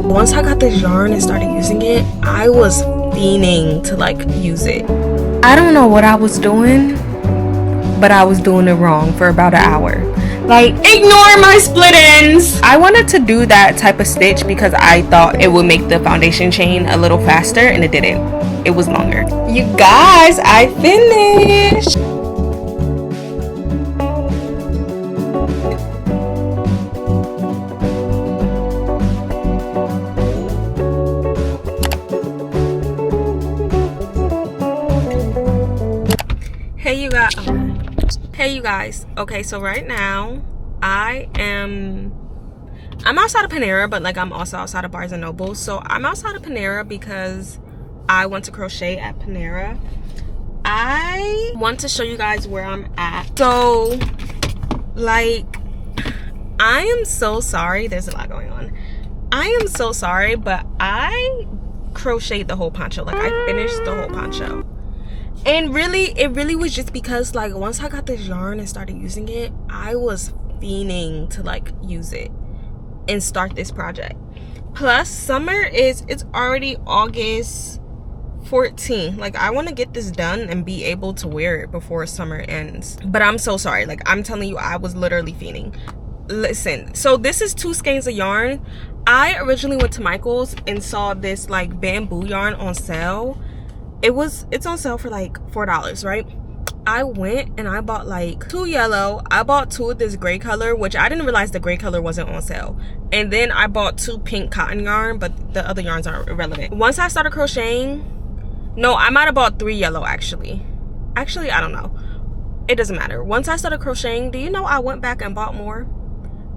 Once I got this yarn and started using it, I was fiending to like use it. I don't know what I was doing, but I was doing it wrong for about an hour. Like, ignore my split ends. I wanted to do that type of stitch because I thought it would make the foundation chain a little faster, and it didn't. It was longer. You guys, I finished. Hey you guys, okay, so right now I'm outside of Panera, but like I'm also outside of Barnes and Noble. So I'm outside of Panera because I want to crochet at Panera. I want to show you guys where I'm at. So like, I am so sorry, there's a lot going on. I am so sorry, but I crocheted the whole poncho. Like, I finished the whole poncho. And really, it really was just because like once I got this yarn and started using it, I was fiending to like use it and start this project. Plus summer it's already August 14th. Like, I want to get this done and be able to wear it before summer ends. But I'm so sorry, like I'm telling you, I was literally fiending. Listen, so this is 2 skeins of yarn. I originally went to Micheals and saw this like bamboo yarn on sale. It's on sale for like $4, right? I went and I bought like 2 yellow. I bought 2 of this gray color, which I didn't realize the gray color wasn't on sale. And then I bought 2 pink cotton yarn, but the other yarns are irrelevant. Once I started crocheting, no, I might have bought 3 yellow actually. Actually, I don't know. It doesn't matter. Once I started crocheting, do you know I went back and bought more?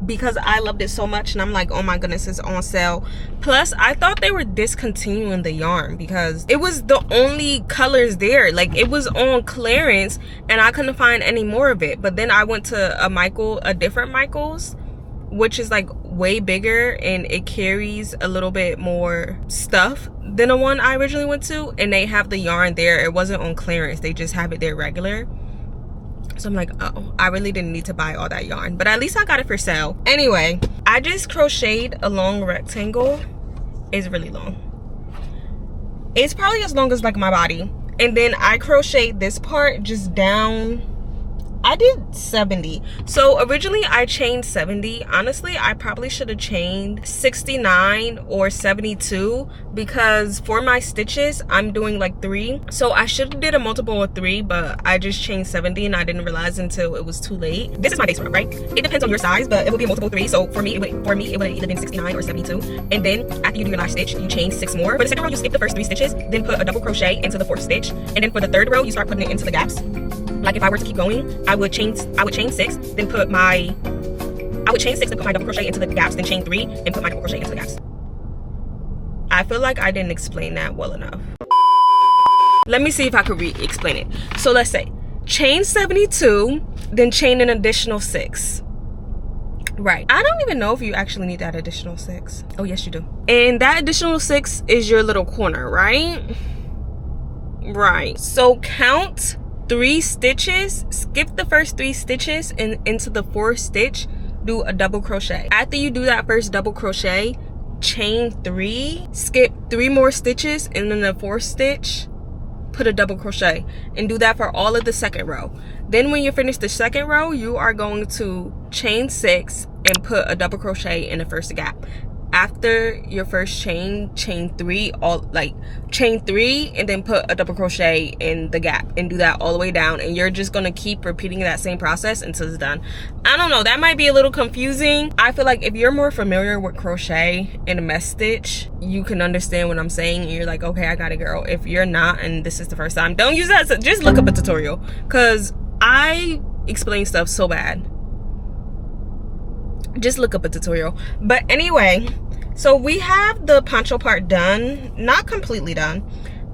Because I loved it so much, and I'm like, oh my goodness, it's on sale. Plus I thought they were discontinuing the yarn because it was the only colors there. Like, it was on clearance and I couldn't find any more of it. But then I went to a different Micheals, which is like way bigger and it carries a little bit more stuff than the one I originally went to, and they have the yarn there. It wasn't on clearance, they just have it there regular. So I'm like, oh, I really didn't need to buy all that yarn, but at least I got it for sale. Anyway, I just crocheted a long rectangle. It's really long. It's probably as long as like my body. And then I crocheted this part just down. I did 70. So originally I chained 70. Honestly, I probably should have chained 69 or 72 because for my stitches I'm doing like 3. So I should have did a multiple of 3, but I just chained 70 and I didn't realize until it was too late. This is my base row, right? It depends on your size, but it would be a multiple 3. So for me it would either been 69 or 72. And then after you do your last stitch, you chain 6 more. For the second row, you skip the first 3 stitches, then put a double crochet into the 4th stitch, and then for the 3rd row you start putting it into the gaps. Like, if I were to keep going, I would chain 6, then put my double crochet into the gaps, then chain 3 and put my double crochet into the gaps. I feel like I didn't explain that well enough. Let me see if I could re-explain it. So let's say chain 72, then chain an additional 6. Right. I don't even know if you actually need that additional 6. Oh yes you do. And that additional 6 is your little corner, right? Right. So count 3 stitches, skip the first 3 stitches, and into the 4th stitch do a double crochet. After you do that first double crochet, chain 3, skip 3 more stitches, and then the 4th stitch put a double crochet, and do that for all of the 2nd row. Then when you finish the 2nd row, you are going to chain 6 and put a double crochet in the first gap. After your first chain 3, chain 3 and then put a double crochet in the gap, and do that all the way down, and you're just gonna keep repeating that same process until it's done. I don't know, that might be a little confusing. I feel like if you're more familiar with crochet and a mesh stitch, you can understand what I'm saying, and you're like, okay, I got it, girl. If you're not and this is the first time, don't use that. So just look up a tutorial, because I explain stuff so bad. Just look up a tutorial. But anyway, so we have the poncho part done, not completely done.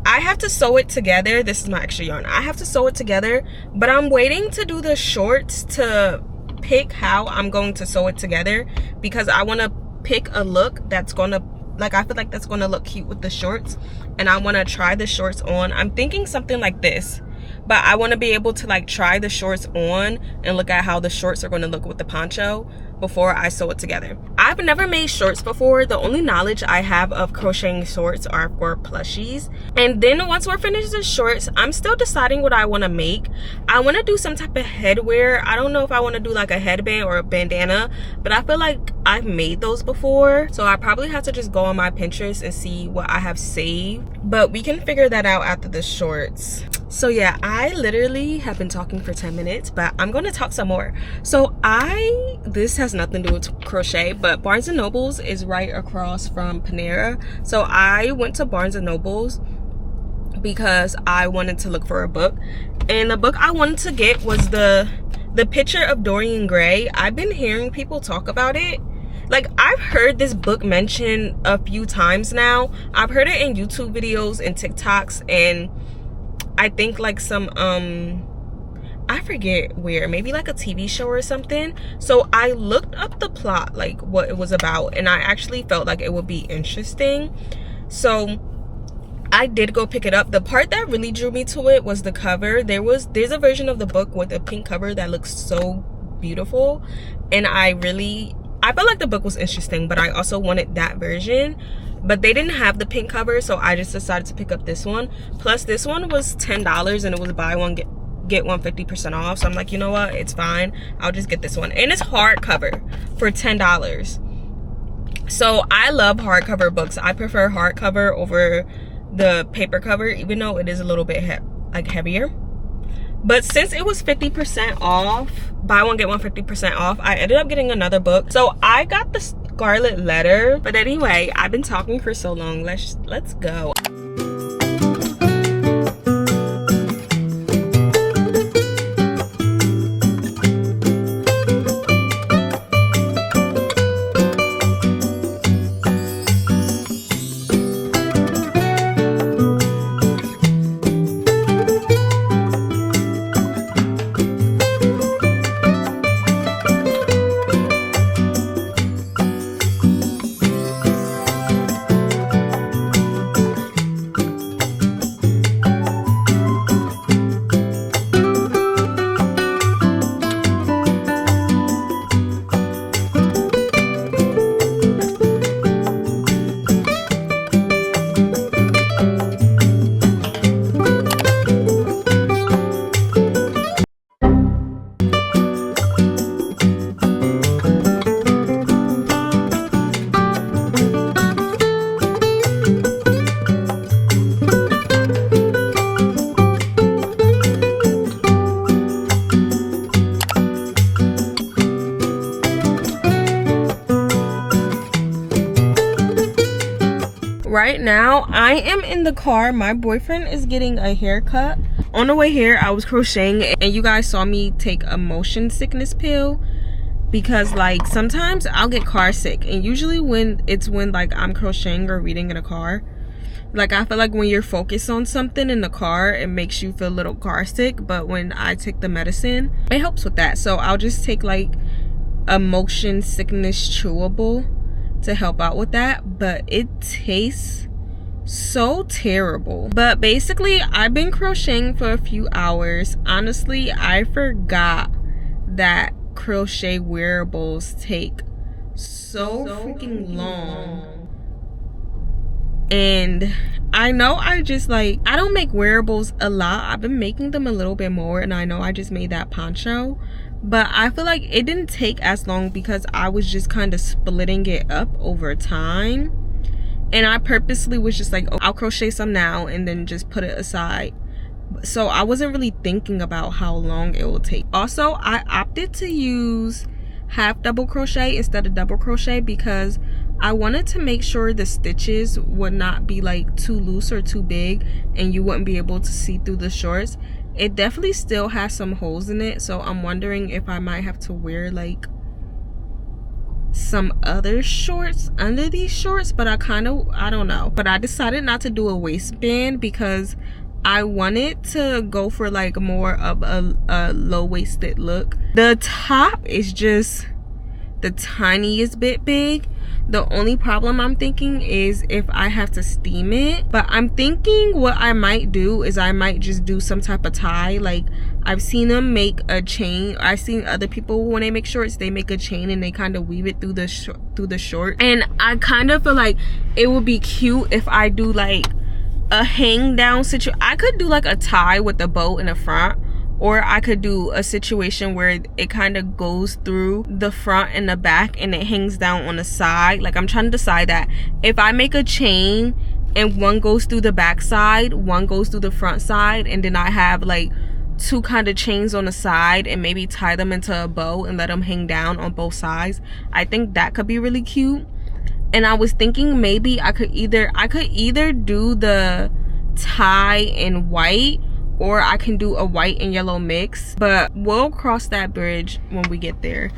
I have to sew it together. This is my extra yarn. I have to sew it together, but I'm waiting to do the shorts to pick how I'm going to sew it together, because I want to pick a look that's gonna, like, I feel like that's gonna look cute with the shorts, and I want to try the shorts on. I'm thinking something like this, but I want to be able to like try the shorts on and look at how the shorts are going to look with the poncho before I sew it together. I've never made shorts before. The only knowledge I have of crocheting shorts are for plushies. And then once we're finished the shorts, I'm still deciding what I want to make. I want to do some type of headwear. I don't know if I want to do like a headband or a bandana, but I feel like I've made those before. So I probably have to just go on my Pinterest and see what I have saved. But we can figure that out after the shorts. So yeah, I literally have been talking for 10 minutes, but I'm going to talk some more. So this has nothing to do with crochet, but Barnes & Noble's is right across from Panera. So I went to Barnes & Noble's because I wanted to look for a book. And the book I wanted to get was the Picture of Dorian Gray. I've been hearing people talk about it. Like, I've heard this book mentioned a few times now. I've heard it in YouTube videos and TikToks, and I think like some I forget where, maybe like a TV show or something. So I looked up the plot, like what it was about, and I actually felt like it would be interesting. So I did go pick it up. The part that really drew me to it was the cover. There's a version of the book with a pink cover that looks so beautiful, and I felt like the book was interesting, but I also wanted that version. But they didn't have the pink cover, so I just decided to pick up this one. Plus, this one was $10, and it was buy one, get one 50% off. So I'm like, you know what? It's fine. I'll just get this one. And it's hardcover for $10. So I love hardcover books. I prefer hardcover over the paper cover, even though it is a little bit heavier. But since it was 50% off, buy one, get one 50% off, I ended up getting another book. So I got the Scarlet Letter. But anyway, I've been talking for so long. Let's go. Right now I am in the car. My boyfriend is getting a haircut. On the way here I was crocheting, and you guys saw me take a motion sickness pill because like sometimes I'll get car sick, and usually when like I'm crocheting or reading in a car, like I feel like when you're focused on something in the car, it makes you feel a little car sick. But when I take the medicine, it helps with that. So I'll just take like a motion sickness chewable to help out with that, but it tastes so terrible. But basically I've been crocheting for a few hours. Honestly, I forgot that crochet wearables take so freaking long. And I know I don't make wearables a lot. I've been making them a little bit more, and I know I just made that poncho, but I feel like it didn't take as long because I was just kind of splitting it up over time. And I purposely was just like, oh, I'll crochet some now and then just put it aside. So I wasn't really thinking about how long it will take. Also, I opted to use half double crochet instead of double crochet because I wanted to make sure the stitches would not be like too loose or too big and you wouldn't be able to see through the shorts. It definitely still has some holes in it, so I'm wondering if I might have to wear like some other shorts under these shorts, but I don't know. But I decided not to do a waistband because I wanted to go for like more of a low-waisted look. The top is just the tiniest bit big. The only problem I'm thinking is if I have to steam it. But I'm thinking what I might do is I might just do some type of tie. Like I've seen them make a chain. I've seen other people when they make shorts, they make a chain and they kind of weave it through the short. And I kind of feel like it would be cute if I do like a hang down situation. I could do like a tie with a bow in the front, or I could do a situation where it kind of goes through the front and the back and it hangs down on the side. Like, I'm trying to decide that if I make a chain and one goes through the back side, one goes through the front side, and then I have like two kind of chains on the side and maybe tie them into a bow and let them hang down on both sides. I think that could be really cute. And I was thinking maybe I could either do the tie in white, or I can do a white and yellow mix, but we'll cross that bridge when we get there.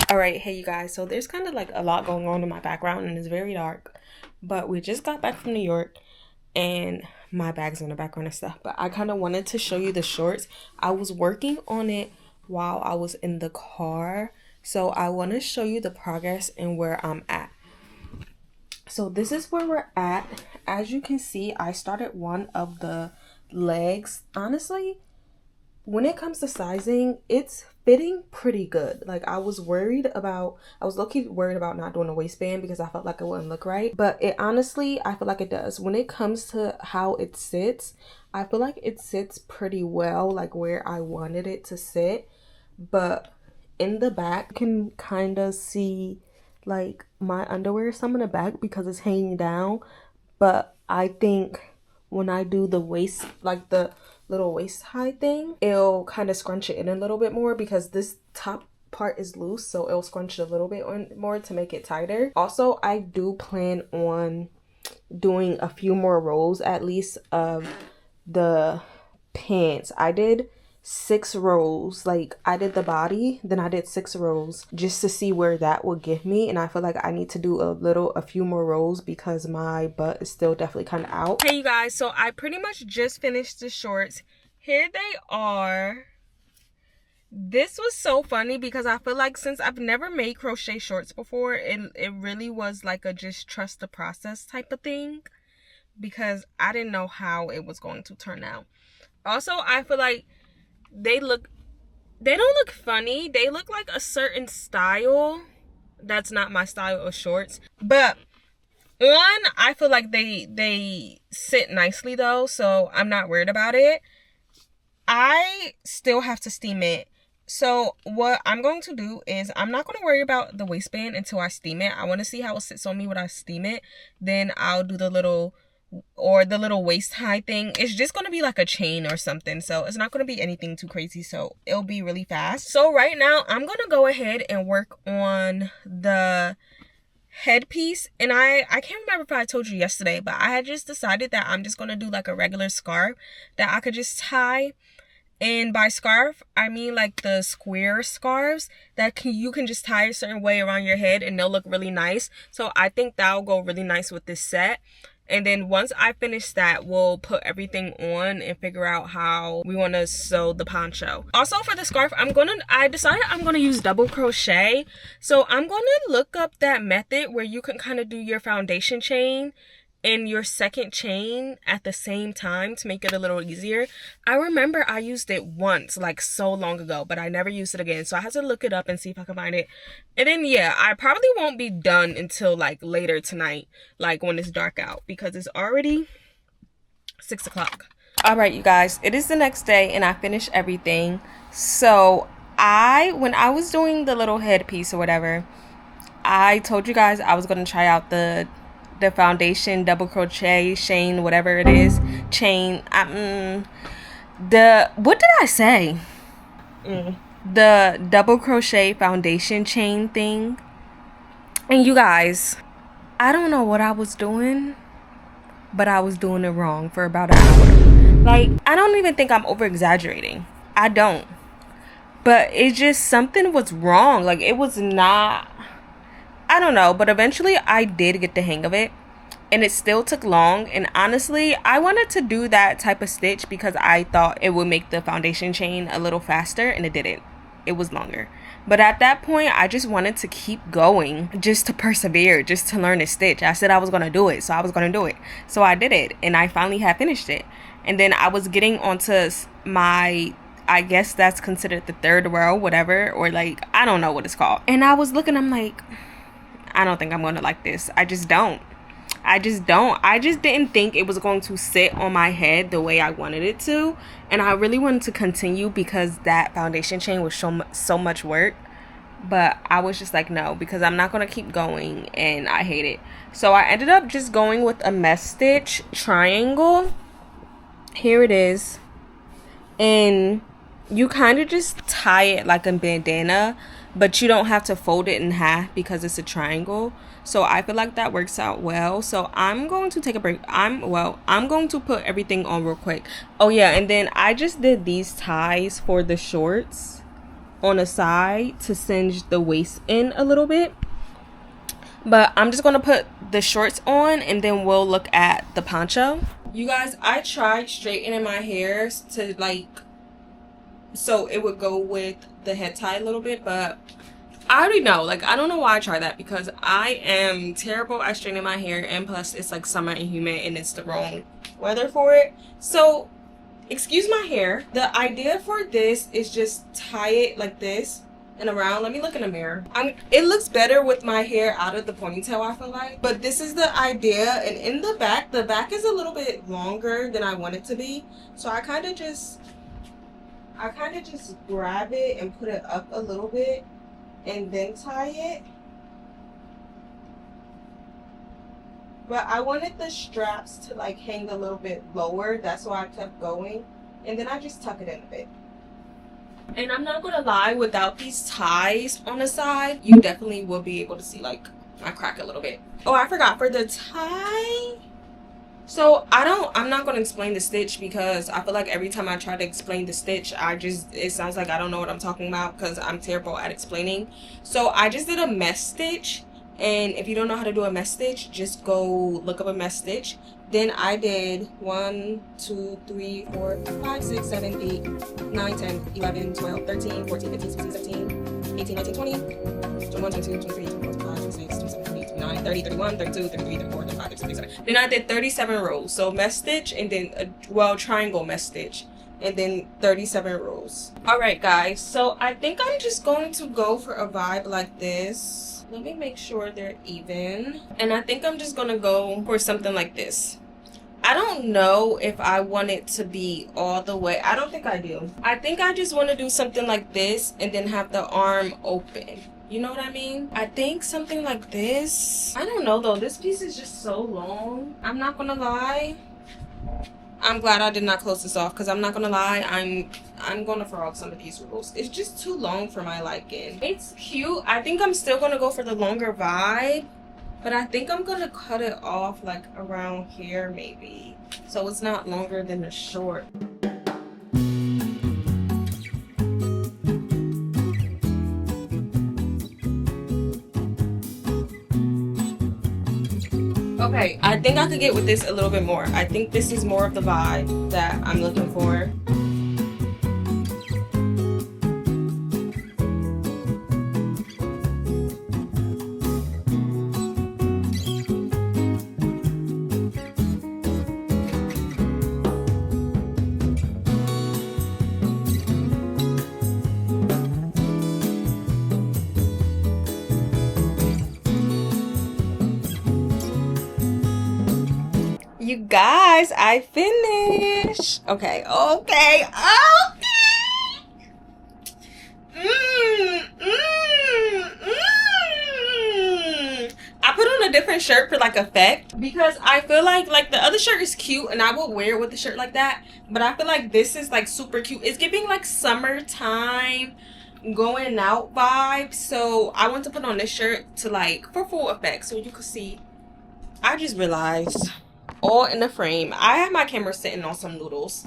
Alright, hey you guys, so there's kind of like a lot going on in my background and it's very dark, but we just got back from New York and my bag's in the background and stuff, but I kind of wanted to show you the shorts. I was working on it while I was in the car, so I want to show you the progress and where I'm at. So this is where we're at. As you can see, I started one of the legs. Honestly, when it comes to sizing, it's fitting pretty good. Like, I was low-key worried about not doing a waistband because I felt like it wouldn't look right, but it honestly, I feel like it does. When it comes to how it sits, I feel like it sits pretty well, like where I wanted it to sit. But in the back, you can kind of see like my underwear some in the back because it's hanging down. But I think when I do the waist, like the little waist high thing, it'll kind of scrunch it in a little bit more because this top part is loose, so it'll scrunch it a little bit more to make it tighter. Also, I do plan on doing a few more rows at least of the pants. I did 6 rows. Like, I did the body, then I did 6 rows just to see where that would give me, and I feel like I need to do a few more rows because my butt is still definitely kind of out. Hey you guys, so I pretty much just finished the shorts. Here they are. This was so funny because I feel like since I've never made crochet shorts before, it really was like a just trust the process type of thing because I didn't know how it was going to turn out. Also, I feel like they don't look funny. They look like a certain style that's not my style of shorts. But one, I feel like they sit nicely though, so I'm not worried about it. I still have to steam it. So what I'm going to do is I'm not going to worry about the waistband until I steam it. I want to see how it sits on me when I steam it. Then I'll do the little waist high thing. It's just going to be like a chain or something, so it's not going to be anything too crazy, so it'll be really fast. So right now I'm going to go ahead and work on the headpiece, and I can't remember if I told you yesterday, but I had just decided that I'm just going to do like a regular scarf that I could just tie. And by scarf, I mean like the square scarves that you can just tie a certain way around your head and they'll look really nice. So I think that'll go really nice with this set. And then once I finish that, we'll put everything on and figure out how we want to sew the poncho. Also for the scarf, I decided I'm going to use double crochet. So I'm going to look up that method where you can kind of do your foundation chain and your second chain at the same time to make it a little easier. I remember I used it once, like so long ago, but I never used it again. So I had to look it up and see if I can find it. And then yeah, I probably won't be done until like later tonight, like when it's dark out, because it's already 6 o'clock. All right, you guys, it is the next day and I finished everything. So when I was doing the little headpiece or whatever, I told you guys I was going to try out the foundation double crochet chain, whatever it is, chain. What did I say? The double crochet foundation chain thing. And you guys, I don't know what I was doing, but I was doing it wrong for about an hour. Like, I don't even think I'm over exaggerating. I don't. but it just, something was wrong. Like, it was not, I don't know, but eventually I did get the hang of it, and it still took long. And honestly, I wanted to do that type of stitch because I thought it would make the foundation chain a little faster, and it didn't. It was longer. But at that point, I just wanted to keep going, just to persevere, just to learn to stitch. I said I was going to do it, so I was going to do it. So I did it, and I finally had finished it. And then I was getting onto my, I guess that's considered the third row, whatever, or like, I don't know what it's called. And I was looking, I'm like, I don't think I'm going to like this. I just don't. I just didn't think it was going to sit on my head the way I wanted it to. And I really wanted to continue because that foundation chain was so much work. But I was just like, no, because I'm not going to keep going, and I hate it. So I ended up just going with a mesh stitch triangle. Here it is. And you kind of just tie it like a bandana, but you don't have to fold it in half because it's a triangle. So I feel like that works out well. So I'm going to take a break. I'm going to put everything on real quick. Oh yeah, and then I just did these ties for the shorts on the side to cinch the waist in a little bit. But I'm just going to put the shorts on, and then we'll look at the poncho. You guys, I tried straightening my hair to like, so it would go with the head tie a little bit, but I already know, like, I don't know why I tried that, because I am terrible at straightening my hair, and plus it's like summer and humid and it's the wrong weather for it. So excuse my hair. The idea for this is just tie it like this and around. Let me look in the mirror. It looks better with my hair out of the ponytail, I feel like. But this is the idea. And in the back is a little bit longer than I want it to be. So I kind of just grab it and put it up a little bit and then tie it. But I wanted the straps to like hang a little bit lower. That's why I kept going. And then I just tuck it in a bit. And I'm not gonna lie, without these ties on the side, you definitely will be able to see like my crack a little bit. Oh, I forgot, for the tie, so I'm not gonna explain the stitch because I feel like every time I try to explain the stitch, it sounds like I don't know what I'm talking about because I'm terrible at explaining. So I just did a mesh stitch, and if you don't know how to do a mesh stitch, just go look up a mesh stitch. Then I did 1, 2, 3, 4, 5, 6, 7, 8, 9, 10, 11, 12, 13, 14, 15, 16, 17, 18, 19, 20, 21, 22, 23, 24, 25, 26, 27, 28, 29, 30, 31, 32, 33, 34, 35, 36, 37. Then I did 37 rows. So mesh stitch, and then triangle mesh stitch, and then 37 rows. Alright guys, so I think I'm just going to go for a vibe like this. Let me make sure they're even. And I think I'm just gonna go for something like this. I don't know if I want it to be all the way. I don't think I do. I think I just want to do something like this and then have the arm open. You know what I mean? I think something like this. I don't know though. This piece is just so long. I'm not gonna lie. I'm glad I did not close this off, because I'm not gonna lie, I'm gonna throw out some of these rules. It's just too long for my liking. It's cute. I think I'm still gonna go for the longer vibe, but I think I'm gonna cut it off like around here maybe, so it's not longer than the short. Okay, I think I could get with this a little bit more. I think this is more of the vibe that I'm looking for. You guys, I finished. Okay. I put on a different shirt for like effect, because I feel like the other shirt is cute and I will wear it with a shirt like that, but I feel like this is like super cute. It's giving like summertime going out vibes, so I want to put on this shirt to like for full effect so you can see. I just realized, all in the frame, I have my camera sitting on some noodles,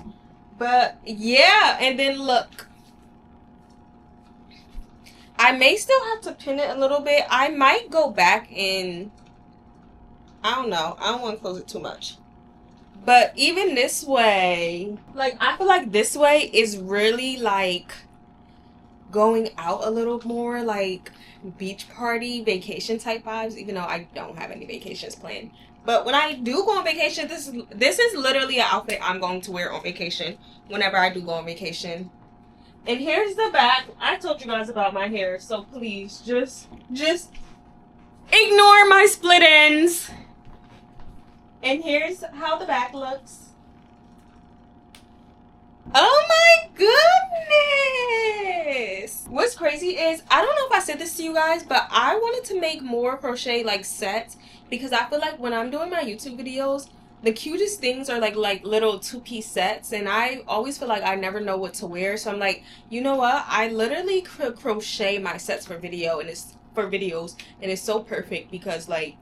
but yeah. And then look, I may still have to pin it a little bit. I might go back and, I don't know. I don't want to close it too much. But even this way, like, I feel like this way is really like going out a little more, like beach party vacation type vibes, even though I don't have any vacations planned. But when I do go on vacation, this is literally an outfit I'm going to wear on vacation whenever I do go on vacation. And here's the back. I told you guys about my hair, so please just ignore my split ends. And here's how the back looks. Oh my goodness! What's crazy is, I don't know if I said this to you guys, but I wanted to make more crochet like sets, because I feel like when I'm doing my YouTube videos, the cutest things are like little 2-piece sets, and I always feel like I never know what to wear. So I'm like, you know what? I literally crochet my sets for video, and it's for videos, and it's so perfect because like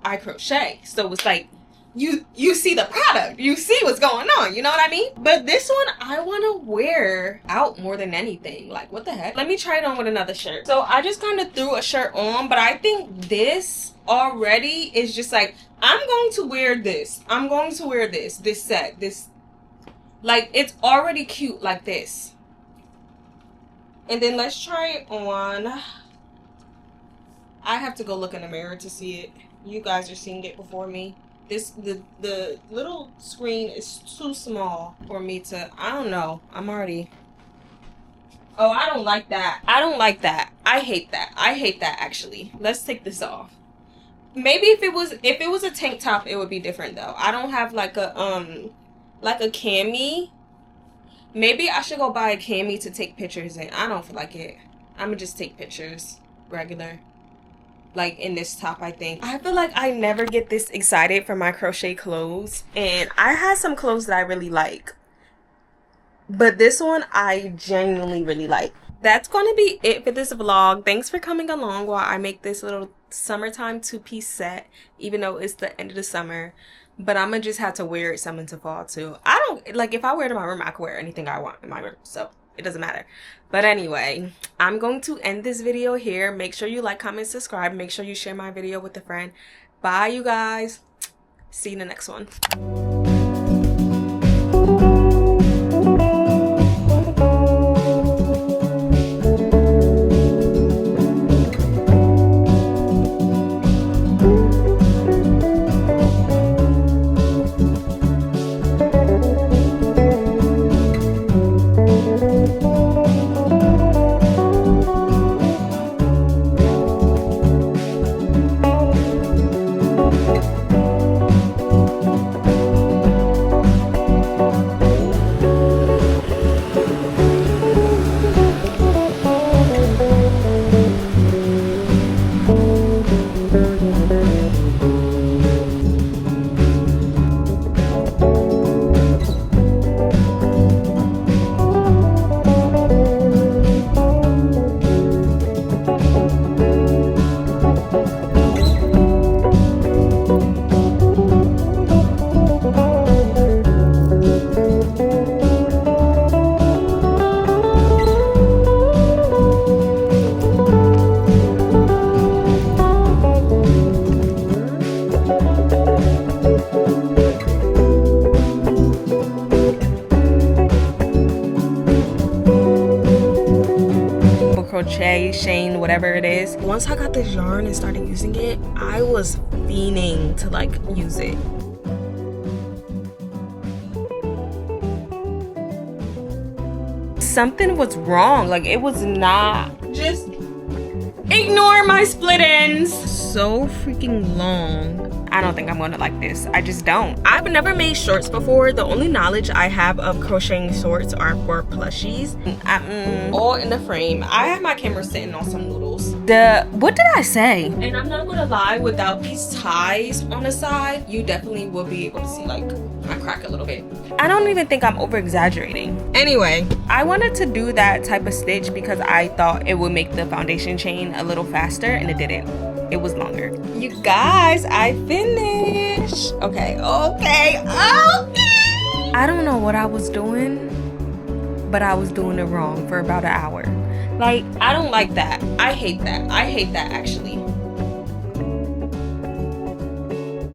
I crochet. So it's like you see the product, you see what's going on, you know what I mean? But this one I want to wear out more than anything. Like, what the heck? Let me try it on with another shirt. So I just kind of threw a shirt on, but I think this already is just like, I'm going to wear this. I'm going to wear this set, this, like, it's already cute like this. And then let's try it on. I have to go look in the mirror to see it. You guys are seeing it before me. The little screen is too small for me to, I don't know. I'm already, oh, I don't like that. I don't like that. I hate that. I hate that actually. Let's take this off. Maybe if it was a tank top, it would be different though. I don't have like a cami. Maybe I should go buy a cami to take pictures in. I don't feel like it. I'm gonna just take pictures regular. Like in this top, I think. I feel like I never get this excited for my crochet clothes. And I have some clothes that I really like, but this one I genuinely really like. That's gonna be it for this vlog. Thanks for coming along while I make this little summertime 2-piece set, even though it's the end of the summer. But I'm gonna just have to wear it some into fall too. I don't, like, if I wear it in my room, I can wear anything I want in my room, so it doesn't matter. But anyway, I'm going to end this video here. Make sure you like, comment, subscribe. Make sure you share my video with a friend. Bye, you guys. See you in the next one. Crochet, Shane, whatever it is. Once I got this yarn and started using it, I was fiending to like use it. Something was wrong. Like, it was not. Just ignore my split ends. So freaking long. I don't think I'm gonna like this. I just don't. I've never made shorts before. The only knowledge I have of crocheting shorts are for plushies. All in the frame. I have my camera sitting on some noodles. What did I say? And I'm not gonna lie, without these ties on the side, you definitely will be able to see like my crack a little bit. I don't even think I'm over exaggerating. Anyway, I wanted to do that type of stitch because I thought it would make the foundation chain a little faster, and it didn't. It was longer. You guys, I finished. Okay. I don't know what I was doing, but I was doing it wrong for about an hour. Like, I don't like that. I hate that. I hate that, actually.